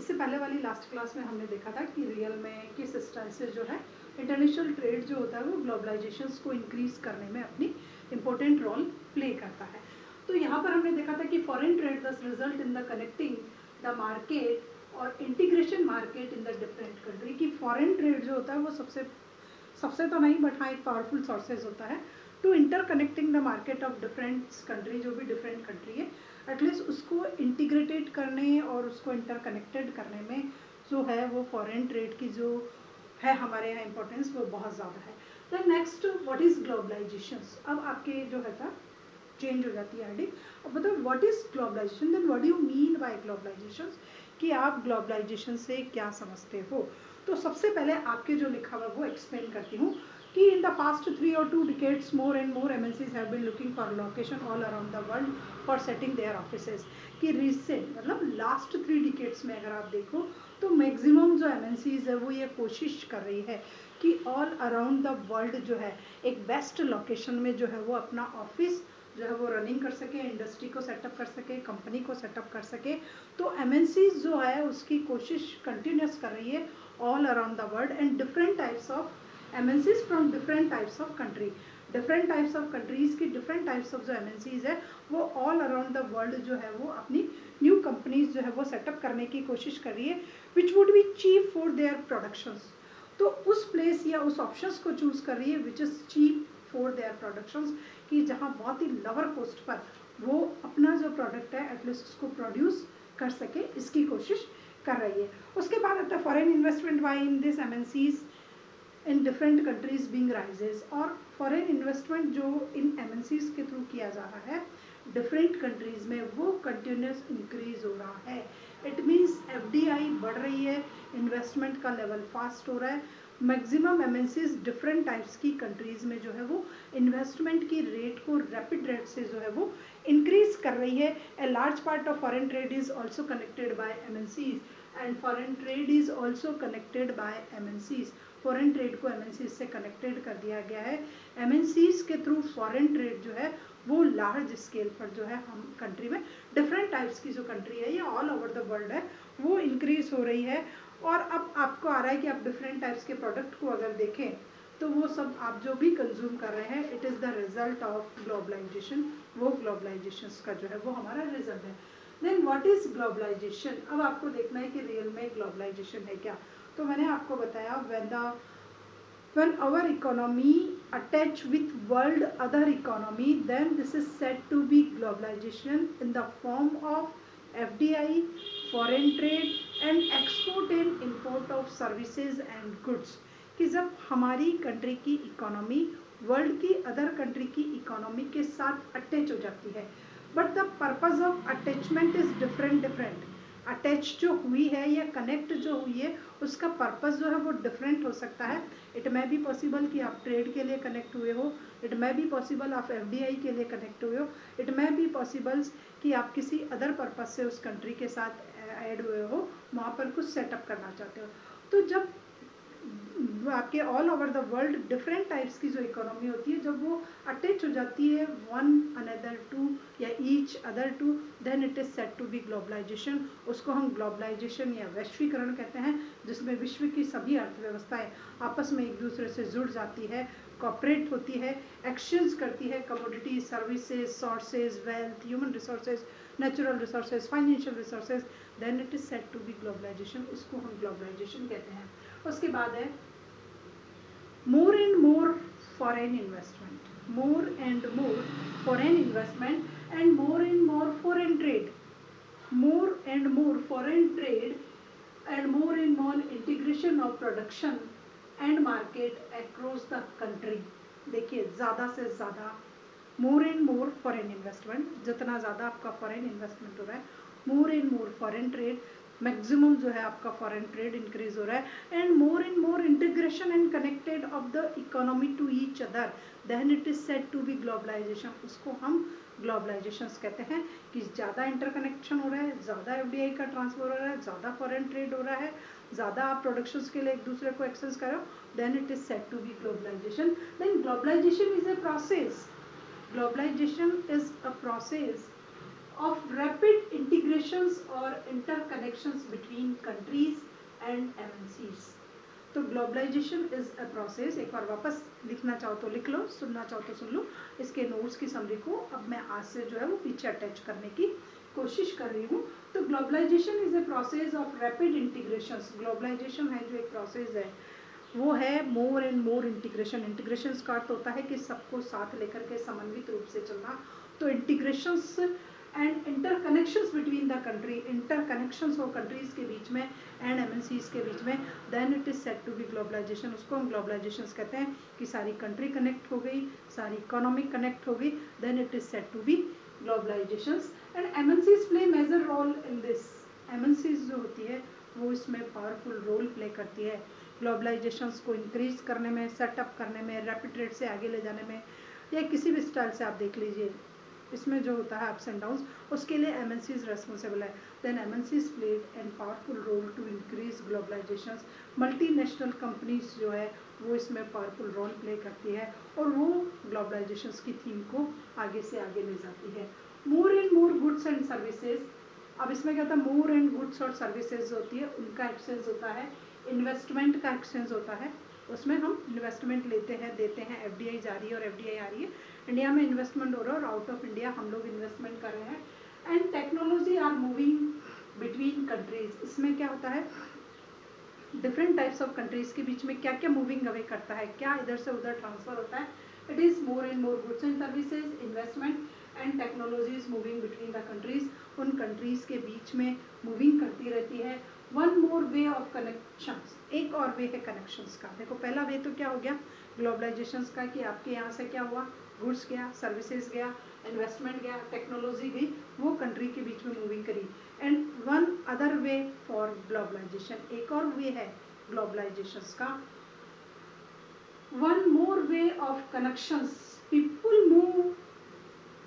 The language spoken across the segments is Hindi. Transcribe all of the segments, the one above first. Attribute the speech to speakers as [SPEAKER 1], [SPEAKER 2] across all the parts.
[SPEAKER 1] इससे पहले वाली लास्ट क्लास में हमने देखा था कि रियल में किस तरह से जो है इंटरनेशनल ट्रेड जो होता है वो ग्लोबलाइजेशन को इंक्रीज करने में अपनी इम्पोर्टेंट रोल प्ले करता है। तो यहाँ पर हमने देखा था कि foreign trade does result in the connecting the market और integration market in the different country. की फॉरेन ट्रेड जो होता है वो सबसे तो नहीं बट हाँ एक पावरफुल सोर्सेज होता है to interconnecting the market of different country, जो भी डिफरेंट कंट्री है एटलीस्ट उसको इंटीग्रेटेड करने और उसको इंटर कनेक्टेड करने में जो है वो फॉरेन ट्रेड की जो है हमारे यहाँ इम्पोर्टेंस वो बहुत ज़्यादा है। Then next what is globalization. अब आपके जो है था चेंज हो जाती है आईडी। अब बताओ what is globalization, then what do you mean by globalization, कि आप ग्लोबलाइजेशन से क्या समझते हो। तो सबसे पहले आपके जो लिखा हुआ वो एक्सप्लेन करती हूँ कि in the past 3 or 2 decades more and more MNCs have been looking for location all around the world for setting their offices। कि रिसेंट मतलब लास्ट 3 डिकेड्स में अगर आप देखो तो मैक्सिमम जो MNCs है वो ये कोशिश कर रही है कि ऑल अराउंड द वर्ल्ड जो है एक बेस्ट लोकेशन में जो है वो अपना ऑफिस जो है वो रनिंग कर सके, इंडस्ट्री को सेटअप कर सके, कंपनी को सेटअप कर सके। तो MNCs जो है उसकी कोशिश कंटिन्यूस कर रही है all around the world and different types of MNCs from different types of country, different types of countries की different types of जो MNCs है वो all around the world जो है वो अपनी new companies जो है वो सेटअप करने की कोशिश कर रही है which would be cheap for their productions। तो उस प्लेस या उस ऑप्शंस को चूज कर रही है which is cheap for their productions, कि जहाँ बहुत ही लोअर कॉस्ट पर वो अपना जो प्रोडक्ट है एटलीस्ट उसको प्रोड्यूस कर सके, इसकी कोशिश कर रही है। उसके बाद आता है foreign investment by in this MNCs in different countries being rises. और फॉरेन इन्वेस्टमेंट जो इन MNCs के थ्रू किया जा रहा है डिफरेंट कंट्रीज में वो कंटिन्यूस इंक्रीज हो रहा है। इट मीन्स FDI बढ़ रही है, इन्वेस्टमेंट का लेवल फास्ट हो रहा है। मैक्सिमम MNCs डिफरेंट टाइप्स की कंट्रीज में जो है वो इन्वेस्टमेंट की रेट को रैपिड रेट से जो है वो इंक्रीज कर रही है। A large part of foreign trade is also connected by MNCs and foreign trade is also connected by MNCs। Foreign trade को MNCs से कनेक्टेड कर दिया गया है। MNCs के थ्रू फॉरेन ट्रेड जो है वो लार्ज स्केल पर जो है हम कंट्री में डिफरेंट टाइप्स की जो कंट्री है ये ऑल ओवर द वर्ल्ड है वो इंक्रीज हो रही है। और अब आपको आ रहा है कि आप डिफरेंट टाइप्स के प्रोडक्ट को अगर देखें तो वो सब आप जो भी कंज्यूम कर रहे हैं it is the result of globalization, वो ग्लोबलाइजेशन का जो है वो हमारा रिजल्ट है। Then what is globalization. अब आपको देखना है कि रियल में ग्लोबलाइजेशन है क्या। तो मैंने आपको बताया when our economy attach with world other economy then this is said to be globalization in the form of FDI, foreign trade and export and import of services and goods। कि जब हमारी कंट्री की इकोनॉमी वर्ल्ड की अदर कंट्री की इकोनॉमी के साथ अटैच हो जाती है but the purpose of attachment is different. Attach जो हुई है या कनेक्ट जो हुई है उसका पर्पस जो है वो डिफरेंट हो सकता है। इट मे बी पॉसिबल कि आप ट्रेड के लिए कनेक्ट हुए हो, इट मे बी पॉसिबल आप FDI के लिए कनेक्ट हुए हो, इट मे बी पॉसिबल कि आप किसी अदर पर्पस से उस कंट्री के साथ ऐड हुए हो, वहाँ पर कुछ सेटअप करना चाहते हो। तो जब आपके all over the world different types की जो इकोनॉमी होती है जब वो अटैच हो जाती है वन अनदर टू या each other to then it is set to be globalization. उसको हम ग्लोबलाइजेशन या वैश्वीकरण कहते हैं, जिसमें विश्व की सभी अर्थव्यवस्थाएं आपस में एक दूसरे से जुड़ जाती है, कॉपरेट होती है, एक्सचेंज करती है commodity, services, sources, wealth, human resources, natural resources, financial resources, then it is set to be globalization. उसको हम ग्लोबलाइजेशन कहते हैं। उसके बाद है more and more foreign investment, more and more foreign investment and more foreign trade, more and more foreign trade and more integration of production and market across the country। देखिए ज़्यादा से ज़्यादा more and more foreign investment, जितना ज़्यादा आपका फॉरेन इन्वेस्टमेंट हो रहा है more and more foreign trade, maximum जो है आपका फॉरेन ट्रेड इंक्रीज हो रहा है and more integration and connected of the economy to each other then it is set to be globalization. उसको हम ग्लोबलाइजेशन कहते हैं कि ज़्यादा इंटरकनेक्शन हो रहा है, ज़्यादा FDI का ट्रांसफर हो रहा है, ज़्यादा फॉरेन ट्रेड हो रहा है, ज़्यादा आप प्रोडक्शंस के लिए एक दूसरे को एक्सेस करो then it is set to be globalization. Then globalization is a process, globalization is a process of rapid integration relations और interconnections between countries and MNCs। तो ग्लोबलाइजेशन इज अ प्रोसेस, एक बार वापस लिखना चाहो तो लिख लो, सुनना चाहो तो सुन लो। इसके नोट्स की समरी को अब मैं आज से जो है वो पीछे अटैच करने की कोशिश कर रही हूँ। तो globalization is a process of rapid integration. Globalization है जो एक प्रोसेस है वो है more and more integration. Integration का अर्थ होता है कि सबको साथ लेकर के समन्वित रूप से चलना। तो integrations and interconnections between the country, interconnections हो कंट्रीज के बीच में एंड MNCs के बीच में, then it is said to be globalization. उसको हम ग्लोबलाइजेशन कहते हैं कि सारी कंट्री कनेक्ट हो गई, सारी इकोनॉमी कनेक्ट हो गई, then it is said to be globalization. And MNCs play major role in this. MNCs जो होती है वो इसमें पावरफुल रोल प्ले करती है ग्लोबलाइजेशन को इंक्रीज करने में, सेटअप करने में, रैपिड रेट से आगे ले जाने में, या किसी भी स्टाइल से आप देख लीजिए इसमें जो होता है अप्स एंड डाउन्स, उसके लिए MNCs रेस्पॉन्सिबल है। Then MNCs played an powerful role to increase globalization. Multinational companies जो है वो इसमें पावरफुल रोल प्ले करती है और वो ग्लोबलाइजेशन की थीम को आगे से आगे ले जाती है। More and more goods and services. अब इसमें क्या होता है, मोर एंड गुड्स और सर्विसेज होती है उनका एक्सचेंज होता है, इन्वेस्टमेंट का एक्सचेंज होता है। उसमें हम इन्वेस्टमेंट लेते हैं, देते हैं, FDI जा रही है और FDI आ रही है, इंडिया में इन्वेस्टमेंट हो रहा है और आउट ऑफ इंडिया हम लोग इन्वेस्टमेंट कर रहे हैं। And technology are moving between countries. इसमें क्या होता है, डिफरेंट टाइप्स ऑफ कंट्रीज के बीच में क्या क्या मूविंग अवे करता है, क्या इधर से उधर ट्रांसफर होता है। It is more and more goods and services, investment and technologies moving between the countries. उन कंट्रीज के बीच में मूविंग करती रहती है। One more way of connections, एक और वे है कनेक्शंस का। देखो पहला वे तो क्या हो गया ग्लोबलाइजेशन का कि आपके यहाँ से क्या हुआ, गुड्स गया, सर्विसेज गया, इन्वेस्टमेंट गया, टेक्नोलॉजी गई, वो कंट्री के बीच में मूविंग करी। And one other way for globalization, एक और वे है ग्लोबलाइजेशन का। One more way of connections, people move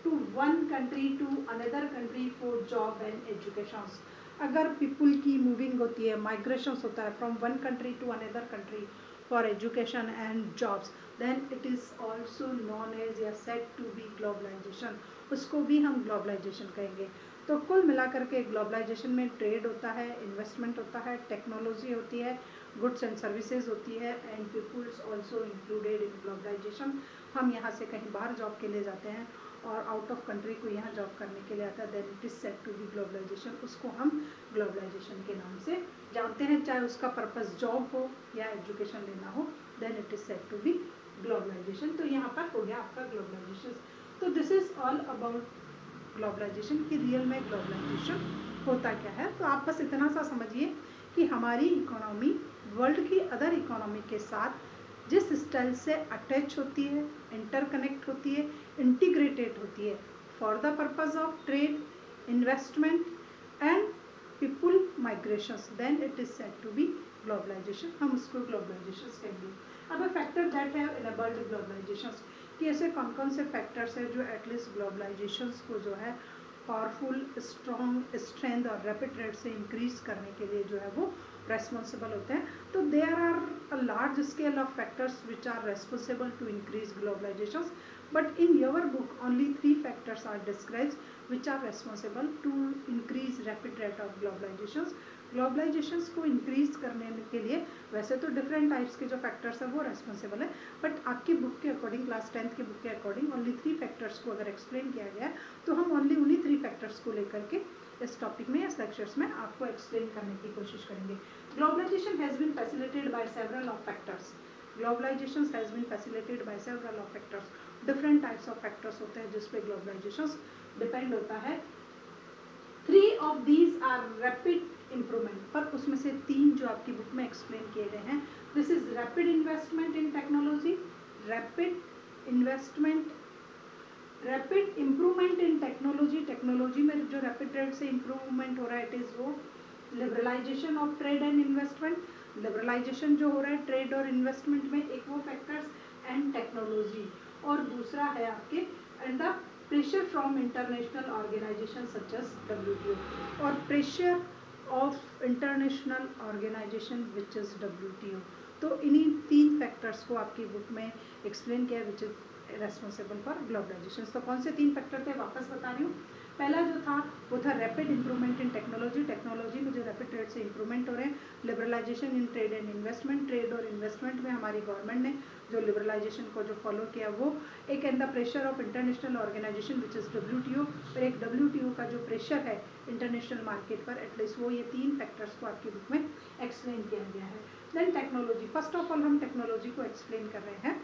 [SPEAKER 1] to one country to another country for job and education. अगर पीपल की मूविंग होती है, माइग्रेशन होता है from one country to another country for education and jobs, then it is also known as या सेड टू बी ग्लोबलाइजेशन। उसको भी हम ग्लोबलाइजेशन कहेंगे। तो कुल मिलाकर के ग्लोबलाइजेशन में ट्रेड होता है, इन्वेस्टमेंट होता है, टेक्नोलॉजी होती है, गुड्स एंड सर्विसेज होती है, and peoples also included in globalization. हम यहाँ से कहीं बाहर जॉब के लिए जाते हैं और आउट ऑफ कंट्री को यहाँ जॉब करने के लिए आता है, then it is said to be globalization. उसको हम ग्लोबलाइजेशन के नाम से जानते हैं, चाहे उसका पर्पस जॉब हो या एजुकेशन लेना हो, then it is said to be globalization. तो यहाँ पर हो गया आपका ग्लोबलाइजेशन। तो this is all about globalization की रियल में ग्लोबलाइजेशन होता क्या है। तो आप बस इतना सा समझिए कि हमारी इकोनॉमी वर्ल्ड की अदर इकोनॉमी के साथ जिस स्टाइल से अटैच होती है, इंटरकनेक्ट होती है, इंटीग्रेटेड होती है for the purpose of trade, investment and people migrations, then it is said to be globalization. हम उसको ग्लोबलाइजेशन कहेंगे। अब factor that have enabled globalization, कि ऐसे कौन कौन से फैक्टर्स हैं जो एटलीस्ट ग्लोबलाइजेशन को जो है पावरफुल, स्ट्रॉन्ग, स्ट्रेंथ और रैपिड रेट से इंक्रीज करने के लिए जो है वो रेस्पॉन्सिबल होते हैं। तो there are a large scale of factors which are responsible to increase globalization, but in your book only 3 factors are described which are responsible to increase rapid rate of globalization. Globalization को इंक्रीज करने के लिए वैसे तो डिफरेंट टाइप्स के जो फैक्टर्स हैं वो रेस्पॉन्सिबल है, बट आपकी बुक के अकॉर्डिंग, क्लास 10th की बुक के अकॉर्डिंग ओनली 3 फैक्टर्स को अगर एक्सप्लेन किया गया है तो हम ओनली उन्हीं 3 फैक्टर्स को लेकर के इस टॉपिक में, इस लेक्चर्स में आपको एक्सप्लेन करने की कोशिश करेंगे। Globalization has been facilitated by several of factors. Globalization has been facilitated by several of factors. Different types of factors होते हैं जिस पे ग्लोबलाइजेशन डिपेंड होता है। 3 of these are rapid improvement, पर उसमें से 3 जो आपकी बुक में एक्सप्लेन किए गए हैं, this is rapid investment in technology, rapid investment, rapid improvement in technology, technology में जो रैपिड रेट से इम्प्रूवमेंट हो रहा है इट इज वो, liberalization of trade and investment, liberalization जो हो रहा है ट्रेड और इन्वेस्टमेंट में, एक वो फैक्टर्स, एंड टेक्नोलॉजी, और दूसरा है आपके and the pressure from international organization such as WTO, और pressure of international organization which is WTO। तो इन्हीं 3 फैक्टर्स को आपकी बुक में एक्सप्लेन किया which is responsible for globalization. तो कौन से 3 फैक्टर थे वापस बता रही हूँ। पहला जो था वो था rapid improvement in technology, technology में जो रैपिड रेट से इंप्रूवमेंट हो रहे हैं। Liberalization in trade and investment, trade और इन्वेस्टमेंट में हमारी गवर्नमेंट ने जो लिबरलाइजेशन को जो फॉलो किया वो एक। And the pressure of international organization which is WTO, और एक WTO का जो प्रेशर है इंटरनेशनल मार्केट पर एटलीस्ट, वो ये 3 फैक्टर्स को आपकी बुक में एक्सप्लेन किया गया है। Then technology, first of all हम टेक्नोलॉजी को एक्सप्लेन कर रहे हैं।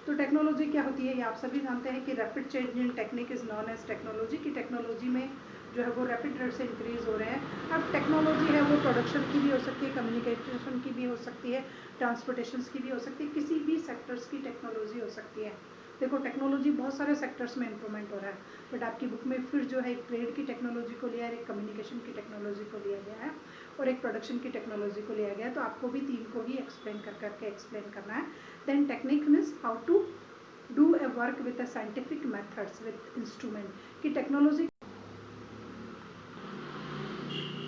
[SPEAKER 1] तो टेक्नोलॉजी क्या होती है ये आप सभी जानते हैं कि rapid change in technique is known as technology, की टेक्नोलॉजी में जो है वो रैपिड रेट से इंक्रीज हो रहे हैं। अब टेक्नोलॉजी है वो प्रोडक्शन की भी हो सकती है, कम्युनिकेशन की भी हो सकती है, ट्रांसपोर्टेशन की भी हो सकती है, किसी भी सेक्टर्स की टेक्नोलॉजी हो सकती है। देखो टेक्नोलॉजी बहुत सारे सेक्टर्स में इंप्रूवमेंट हो रहा है, बट आपकी बुक में फिर जो है एक ट्रेड की टेक्नोलॉजी को लिया है, एक कम्युनिकेशन की टेक्नोलॉजी को लिया गया है और एक प्रोडक्शन की टेक्नोलॉजी को लिया गया है। तो आपको भी 3 को ही एक्सप्लेन करके एक्सप्लेन करना है। Then technique means how to do a work with a scientific methods with instrument, की technology.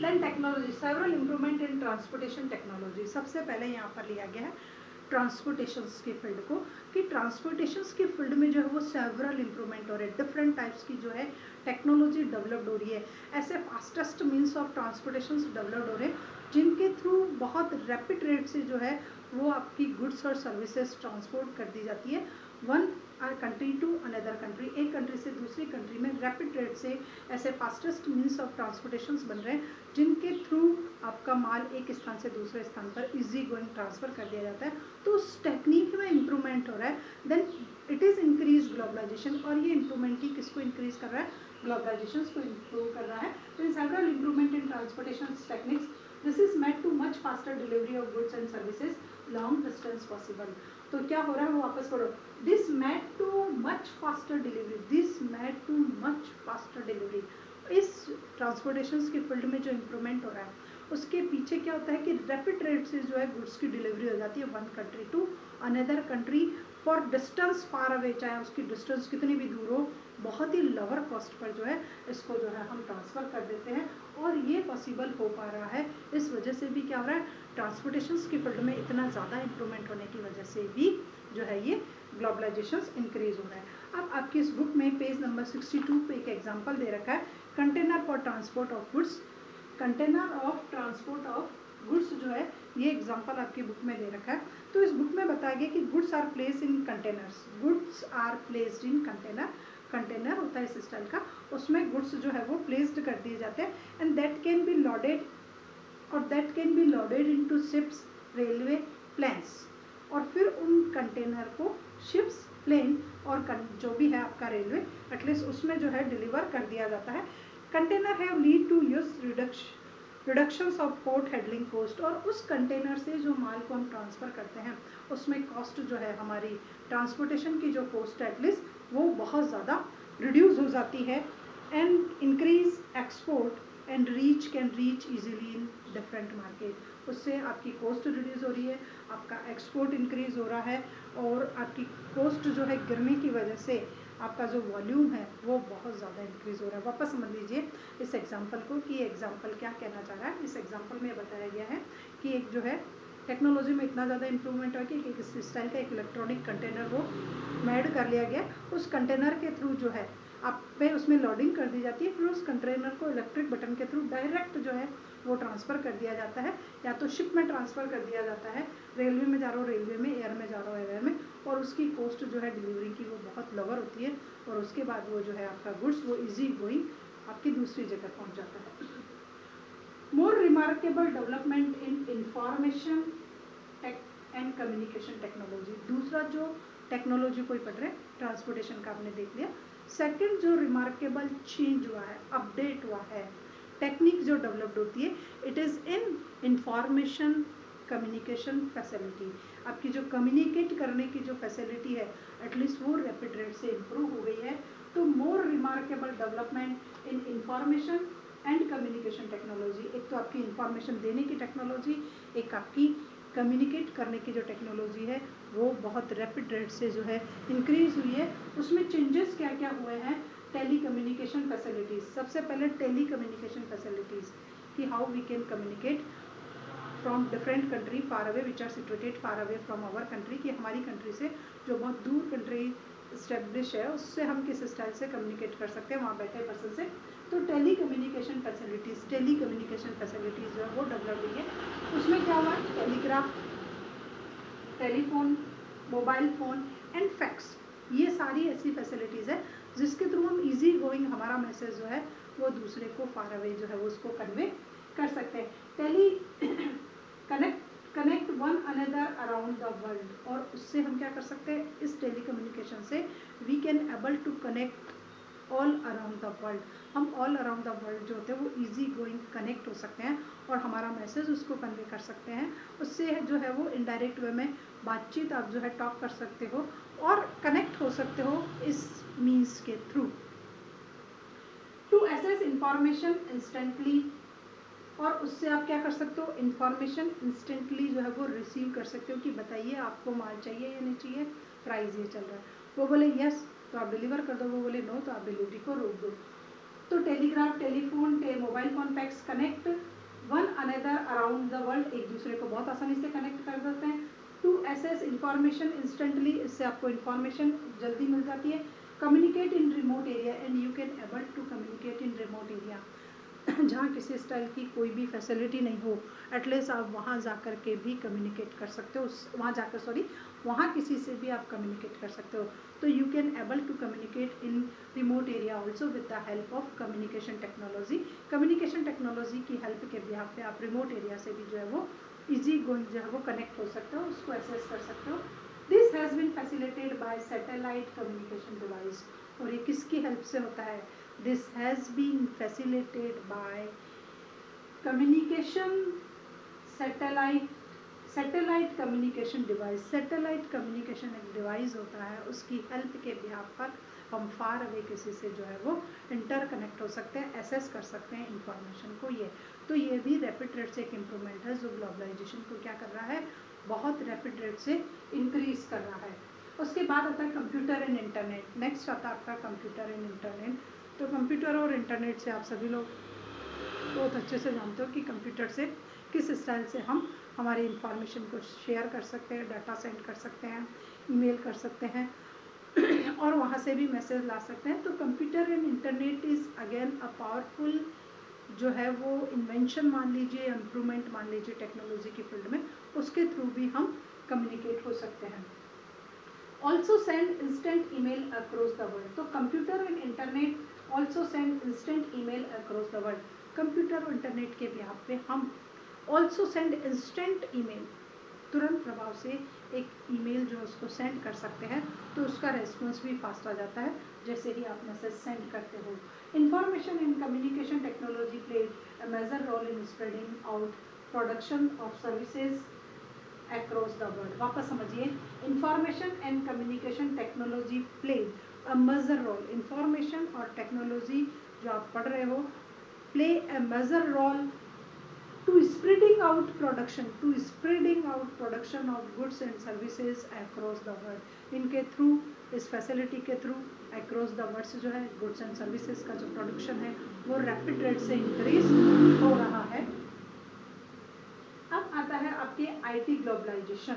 [SPEAKER 1] Then technology, several improvement in transportation technology, सबसे पहले यहाँ पर लिया गया है ट्रांसपोर्टेशंस की फील्ड को, कि ट्रांसपोर्टेशंस की फील्ड में जो है वो सेवरल इंप्रूवमेंट हो रहे हैं, डिफरेंट टाइप्स की जो है टेक्नोलॉजी डेवलप्ड हो रही है। ऐसे फास्टेस्ट मीन्स ऑफ ट्रांसपोर्टेशंस डेवलप्ड हो रहे हैं जिनके थ्रू बहुत रैपिड रेट से जो है वो आपकी गुड्स और सर्विसेज ट्रांसपोर्ट कर दी जाती है one country to another country, एक कंट्री से दूसरी कंट्री में रैपिड रेट से ऐसे फास्टेस्ट मीन्स ऑफ ट्रांसपोर्टेशंस बन रहे हैं जिनके थ्रू आपका माल एक स्थान से दूसरे स्थान पर इजी गोइंग ट्रांसफर कर दिया जाता है। तो उस टेक्निक में इंप्रूवमेंट हो रहा है। Then it is increase globalization, और ये इंप्रूवमेंट ही किसको इंक्रीज कर रहा है, ग्लोबलाइजेशन को इंप्रूव कर रहा है। तो several improvement in transportation techniques, this is made too much faster delivery of goods and services long distance possible. तो क्या हो रहा है वो वापस पढ़ो, this made too much faster delivery, this made too much faster delivery. इस ट्रांसपोर्टेशन की फील्ड में जो इंप्रूवमेंट हो रहा है उसके पीछे क्या होता है कि रैपिड रेट से जो है गुड्स की डिलीवरी हो जाती है one country to another country for distance far away, चाहे उसकी डिस्टेंस कितनी भी दूर हो, बहुत ही लोअर कॉस्ट पर जो है इसको जो है हम ट्रांसफ़र कर देते हैं। और ये पॉसिबल हो पा रहा है इस वजह से भी क्या हो रहा है, ट्रांसपोर्टेशंस की फील्ड में इतना ज़्यादा इंप्रूवमेंट होने की वजह से भी जो है ये ग्लोबलाइजेशन इंक्रीज हो रहा है। अब आपकी इस बुक में पेज नंबर 62 पे एक एग्जाम्पल दे रखा है, container for transport of goods, container of transport of goods जो है ये एग्जांपल आपकी बुक में दे रखा है। तो इस बुक में बताया गया कि goods are placed in containers, goods are placed in container, container होता है इस स्टाइल का, उसमें गुड्स जो है वो प्लेस्ड कर दिए जाते हैं and that can be loaded, और that can be loaded into ships, railway, planes, और फिर उन कंटेनर को शिप्स, प्लेन और जो भी है आपका रेलवे एटलीस्ट उसमें जो है डिलीवर कर दिया जाता है। Container have lead to use reductions of port handling cost, और उस कंटेनर से जो माल को हम ट्रांसफ़र करते हैं उसमें कॉस्ट जो है हमारी ट्रांसपोर्टेशन की जो कॉस्ट है एटलीस्ट वो बहुत ज़्यादा रिड्यूस हो जाती है। And increase export and reach can reach easily in different market, उससे आपकी कॉस्ट रिड्यूस हो रही है, आपका एक्सपोर्ट इंक्रीज हो रहा है और आपकी कॉस्ट जो है गिरने की वजह से आपका जो वॉल्यूम है वो बहुत ज़्यादा इंक्रीज हो रहा है। वापस समझ लीजिए इस एग्जांपल को कि एग्जांपल क्या कहना चाह रहा है। इस एग्जांपल में बताया गया है कि एक जो है टेक्नोलॉजी में इतना ज़्यादा इंप्रूवमेंट हो कि एक इस स्टाइल का एक इलेक्ट्रॉनिक कंटेनर वो मेड कर लिया गया, उस कंटेनर के थ्रू जो है आप पे उसमें लोडिंग कर दी जाती है, फिर उस कंटेनर को इलेक्ट्रिक बटन के थ्रू डायरेक्ट जो है वो ट्रांसफ़र कर दिया जाता है, या तो शिप में ट्रांसफ़र कर दिया जाता है, रेलवे में जा रहा हो रेलवे में, एयर में जा रहा हो एयर में, और उसकी कॉस्ट जो है डिलीवरी की वो बहुत लोअर होती है और उसके बाद वो जो है आपका गुड्स वो इजी गोइंग आपकी दूसरी जगह पहुंच जाता है। More remarkable development in information and communication technology, दूसरा जो टेक्नोलॉजी कोई पढ़ रहे हैं ट्रांसपोर्टेशन का आपने देख लिया। सेकंड जो रिमार्केबल चेंज हुआ है, अपडेट हुआ है, टेक्निक जो डेवलप्ड होती है, it is in information communication facility, आपकी जो कम्युनिकेट करने की जो फैसिलिटी है एटलीस्ट वो रैपिड रेट से इम्प्रूव हो गई है। तो more remarkable development in information and communication technology, एक तो आपकी इंफॉर्मेशन देने की टेक्नोलॉजी, एक आपकी कम्युनिकेट करने की जो टेक्नोलॉजी है वो बहुत रैपिड रेट से जो है इंक्रीज हुई है। उसमें चेंजेस क्या क्या हुए हैं, टेली कम्युनिकेशन फैसिलिटीज़, सबसे पहले टेली कम्युनिकेशन फैसिलिटीज़ कि how we can communicate from different country far away which are situated far away from our country, कि हमारी कंट्री से जो बहुत दूर कंट्री स्टेब्लिश है उससे हम किस स्टाइल से कम्युनिकेट कर सकते हैं, वहाँ बैठे पर्सन से तो टेली कम्युनिकेशन फैसिलिटीज़ जो है वो डेवलप हुई है। उसमें क्या हुआ, telegraph, telephone, mobile phone and fax, ये सारी ऐसी फैसिलिटीज़ है जिसके थ्रू हम इजी गोइंग हमारा मैसेज जो है वो दूसरे को फार अवे जो है वो उसको कन्वे कर सकते हैं। Tele connect one another around the world, और उससे हम क्या कर सकते हैं, इस टेली कम्युनिकेशन से we can able to connect all around the world. हम ऑल अराउंड द वर्ल्ड जो होते हैं वो इजी गोइंग कनेक्ट हो सकते हैं और हमारा मैसेज उसको कन्वे कर सकते हैं। उससे जो है वो इनडायरेक्ट वे में बातचीत आप जो है टॉक कर सकते हो और कनेक्ट हो सकते हो इस मीन्स के थ्रू। टू एसेस इंफॉर्मेशन इंस्टेंटली, और उससे आप क्या कर सकते हो, इंफॉर्मेशन इंस्टेंटली जो है वो रिसीव कर सकते हो कि बताइए आपको माल चाहिए या नहीं चाहिए, प्राइस ये चल रहा है। वो बोले यस तो आप डिलीवर कर दो, वो बोले नो तो आप डिलीवरी को रोक दो। तो telegraph, telephone, mobile phone, fax connect one another around the world, एक दूसरे को बहुत आसानी से कनेक्ट कर सकते हैं। टू एसेस इंफॉर्मेशन इंस्टेंटली, इससे आपको इंफॉर्मेशन जल्दी मिल जाती है। Communicate in remote area and you can able to communicate in remote area, जहाँ किसी स्टाइल की कोई भी फैसिलिटी नहीं हो, एटलीस्ट आप वहाँ जाकर के भी कम्युनिकेट कर सकते हो, वहाँ किसी से भी आप कम्युनिकेट कर सकते हो। तो you can able to communicate in remote area also with the help of communication technology. Communication technology की हेल्प के बिहाफ पे आप रिमोट एरिया से भी जो है वो इजी गोइंग जो है वो कनेक्ट हो सकते हो, उसको एक्सेस कर सकते हो। This has been facilitated by satellite communication device, और ये किसकी हेल्प से होता है, this has been facilitated by communication satellite communication device। Satellite communication एक डिवाइस होता है, उसकी हेल्प के बिहाफ पर हम फार अवे किसी से जो है वो इंटर कनेक्ट हो सकते हैं, एसेस कर सकते हैं इंफॉर्मेशन को। ये भी रैपिड रेट से एक इम्प्रूवमेंट है जो ग्लोबलाइजेशन को क्या कर रहा है, बहुत रैपिड रेट से इंक्रीज कर रहा है। उसके बाद आता है कंप्यूटर एंड इंटरनेट। नेक्स्ट आता है आपका कंप्यूटर एंड इंटरनेट। तो कंप्यूटर और इंटरनेट से आप सभी लोग बहुत अच्छे से जानते हो कि कंप्यूटर से किस स्टाइल से हम हमारी इंफॉर्मेशन को शेयर कर सकते हैं, डाटा सेंड कर सकते हैं, ईमेल कर सकते हैं और वहाँ से भी मैसेज ला सकते हैं। तो computer and internet is again a powerful जो है वो इन्वेंशन मान लीजिए, इम्प्रूवमेंट मान लीजिए टेक्नोलॉजी की फील्ड में, उसके थ्रू भी हम कम्युनिकेट हो सकते हैं। Also send instant email across the world। तो computer and internet also send instant email across the world। Computer और इंटरनेट के बिहाफ पे हम also send instant email, तुरंत प्रभाव से एक ईमेल जो उसको सेंड कर सकते हैं, तो उसका रेस्पॉन्स भी फास्ट आ जाता है जैसे ही आप मैसेज सेंड करते हो। Information in communication technology played a major role in spreading out production of services across the world। वापस समझिए, information and communication technology play a major role. Information और टेक्नोलॉजी जो आप पढ़ रहे हो play a major role to spreading out production of goods and services across the world. इनके थ्रू, इस फैसिलिटी के थ्रू अक्रॉस द वर्ल्ड जो है गुड्स एंड सर्विसेज का जो प्रोडक्शन है वो रैपिड रेट से इंक्रीज हो रहा है। अब आता है आपके आईटी ग्लोबलाइजेशन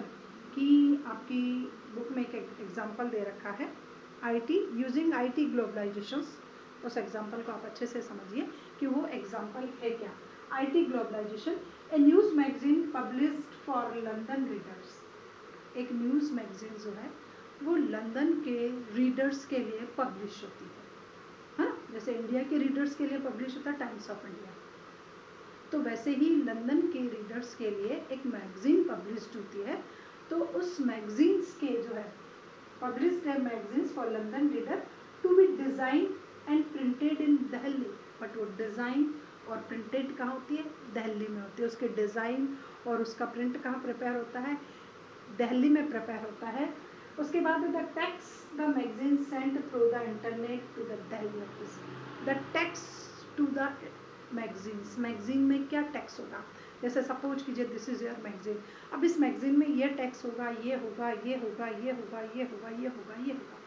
[SPEAKER 1] की, आपकी बुक में एक एग्जांपल दे रखा है आईटी यूजिंग आईटी ग्लोबलाइजेशन। उस एग्जांपल को आप अच्छे से समझिए कि वो एग्जांपल है क्या। IT globalization, a news magazine published for London readers. एक न्यूज़ मैगजीन जो है वो लंदन के रीडर्स के लिए पब्लिश होती है, हाँ, जैसे इंडिया के रीडर्स के लिए पब्लिश होता है टाइम्स ऑफ इंडिया, तो वैसे ही लंदन के रीडर्स के लिए एक मैगजीन पब्लिश्ड होती है। तो उस मैगजीन्स के जो है पब्लिश्ड है magazines for London reader to be design and printed in Delhi. But वो डिज़ाइन और प्रिंटेड कहाँ होती है, दिल्ली में होती है। उसके डिज़ाइन और उसका प्रिंट कहाँ प्रिपेयर होता है, दिल्ली में प्रिपेयर होता है। उसके बाद the text the magazine sent through the internet to the Delhi office. The text to the magazine में क्या टैक्स होगा, जैसे सपोज कीजिए दिस इज योर मैगजीन। अब इस मैगजीन में ये टैक्स होगा, ये होगा, ये होगा, ये होगा, ये होगा, ये होगा, ये होगा।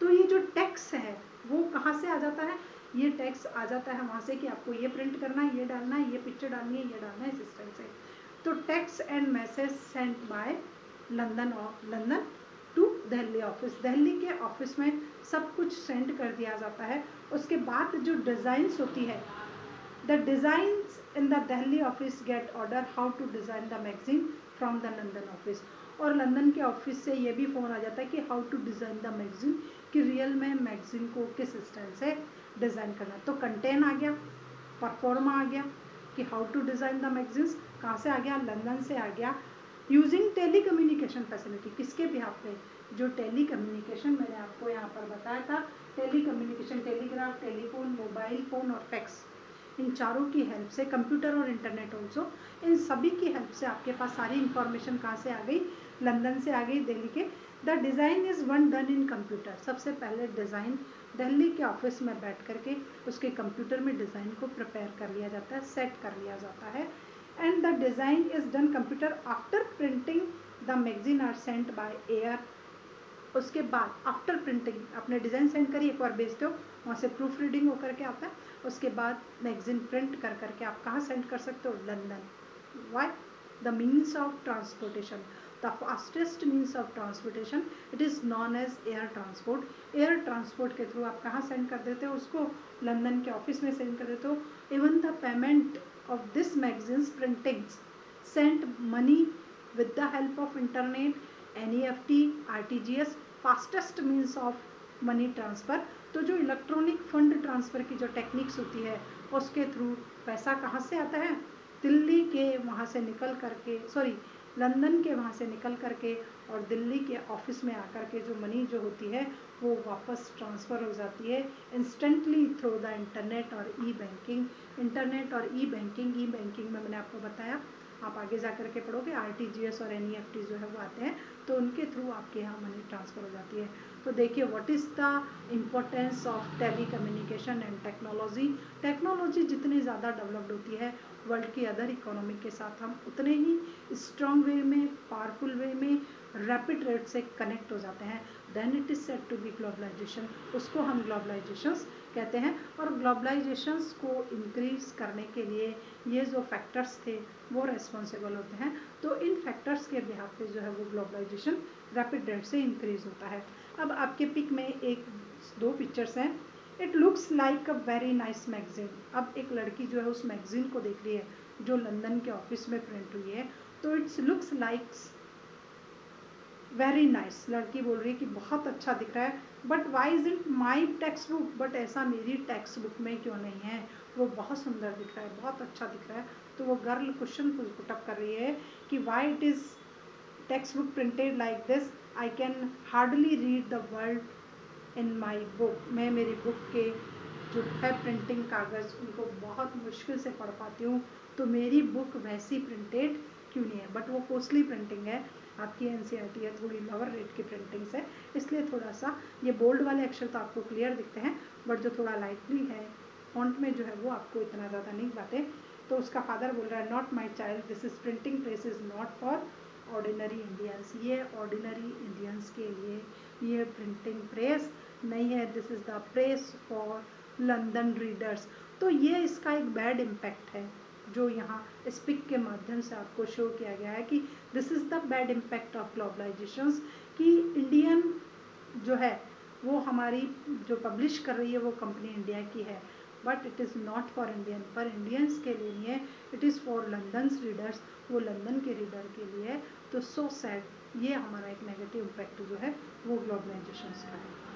[SPEAKER 1] तो ये जो टैक्स है वो कहाँ से आ जाता है, ये टैक्स आ जाता है वहाँ से कि आपको ये प्रिंट करना है, ये डालना है, ये पिक्चर डालनी है, ये डालना है, इस तरह से। तो text and message sent by London to Delhi office, Delhi के ऑफिस में सब कुछ सेंड कर दिया जाता है। उसके बाद जो डिज़ाइंस होती है, the designs in the Delhi office get order how to design the magazine from the London office, और लंदन के ऑफिस से ये भी फ़ोन आ जाता है कि how to design the magazine, कि रियल में मैगजीन को किस स्टाइल से डिज़ाइन करना। तो कंटेंट आ गया, परफॉर्मा आ गया कि how to design the magazines कहाँ से आ गया, लंदन से आ गया। यूजिंग टेली कम्युनिकेशन फैसिलिटी, किसके बिहाफ पे, जो टेली कम्युनिकेशन मैंने आपको यहाँ पर बताया था, telecommunication, telegraph, telephone, mobile phone और फैक्स, इन चारों की हेल्प से, कंप्यूटर और इंटरनेट ऑल्सो, इन सभी की हेल्प से आपके पास सारी इंफॉर्मेशन कहाँ से आ गई, लंदन से आ गई, दिल्ली के। The design is one done in computer, सबसे पहले डिज़ाइन दिल्ली के ऑफिस में बैठ करके उसके कंप्यूटर में डिज़ाइन को प्रिपेयर कर लिया जाता है, सेट कर लिया जाता है। And the design is done computer after printing the magazine are sent by air. उसके बाद आफ्टर प्रिंटिंग अपने डिज़ाइन सेंड करिए, एक बार भेजते हो, वहाँ से प्रूफ रीडिंग होकर के आता है, उसके बाद मैगजीन प्रिंट कर करके आप कहाँ सेंड कर सकते हो, London. Why? The means of transportation, the fastest means of transportation, it is known as air transport. Air transport के थ्रू आप कहाँ सेंड कर देते हो उसको, लंदन के ऑफिस में सेंड कर देते हो। Even the payment of this magazines printings sent money with the help of internet, NEFT, RTGS, fastest means of money transfer. तो जो इलेक्ट्रॉनिक फंड ट्रांसफ़र की जो टेक्निक्स होती है उसके थ्रू पैसा कहाँ से आता है, दिल्ली के वहाँ से निकल करके, सॉरी लंदन के वहाँ से निकल करके और दिल्ली के ऑफिस में आकर के जो मनी जो होती है वो वापस ट्रांसफ़र हो जाती है इंस्टेंटली थ्रू द इंटरनेट और ई बैंकिंग। इंटरनेट और ई बैंकिंग में मैंने आपको बताया, आप आगे जा कर के पढ़ोगे, RTGS और NEFT जो है वो आते हैं, तो उनके थ्रू आपके यहाँ मनी ट्रांसफ़र हो जाती है। तो देखिए what is the importance of telecommunication and technology. Technology जितनी ज़्यादा डेवलप्ड होती है वर्ल्ड की अदर इकोनॉमी के साथ हम उतने ही स्ट्रॉन्ग वे में, पावरफुल वे में, रैपिड रेट से कनेक्ट हो जाते हैं। Then it is said to be globalization, उसको हम ग्लोबलाइजेशंस कहते हैं। और ग्लोबलाइजेशंस को इंक्रीज करने के लिए ये जो फैक्टर्स थे वो रेस्पॉन्सिबल होते हैं। तो इन फैक्टर्स के बिहाफ पे जो है वो ग्लोबलाइजेशन रैपिड रेट से इंक्रीज होता है। अब आपके पिक में एक दो पिक्चर्स हैं। It looks like a very nice magazine. अब एक लड़की जो है उस मैगजीन को देख रही है जो लंदन के ऑफिस में प्रिंट हुई है, तो it's looks like very nice. लड़की बोल रही है कि बहुत अच्छा दिख रहा है, but why is it my text book, but ऐसा मेरी टेक्स्ट बुक में क्यों नहीं है, वो बहुत सुंदर दिख रहा है, बहुत अच्छा दिख रहा है। तो वो गर्ल क्वेश्चन पुटअप कर रही है कि why it is text book printed like this, I can hardly read the word in my book. मैं मेरी बुक के जो है प्रिंटिंग कागज़ उनको बहुत मुश्किल से पढ़ पाती हूँ, तो मेरी बुक वैसी प्रिंटेड क्यों नहीं है। बट वो कॉस्टली प्रिंटिंग है, आपकी NCERT है, थोड़ी लोअर रेट की प्रिंटिंग्स है, इसलिए थोड़ा सा ये बोल्ड वाले अक्षर तो आपको क्लियर दिखते हैं, बट जो थोड़ा लाइटली है फॉन्ट में जो है वो आपको इतना ज़्यादा नहीं दिखाते। तो उसका फादर बोल रहा है not my child, this is printing press is not for ordinary Indians, ये ऑर्डिनरी इंडियंस के लिए ये प्रिंटिंग प्रेस नहीं है, this is the press for London readers. तो ये इसका एक बैड इम्पैक्ट है जो यहाँ इस पिक के माध्यम से आपको शो किया गया है कि this is the bad impact of globalizations, कि इंडियन जो है वो हमारी जो पब्लिश कर रही है वो कंपनी इंडिया की है, but it is not for Indian, पर इंडियंस के लिए नहीं है, इट इज़ फॉर लंदन्स रीडर्स, वो लंदन के रीडर के लिए है। तो सो सैड, ये हमारा एक नेगेटिव इम्पैक्ट जो है वो ग्लोबलाइजेशंस का है।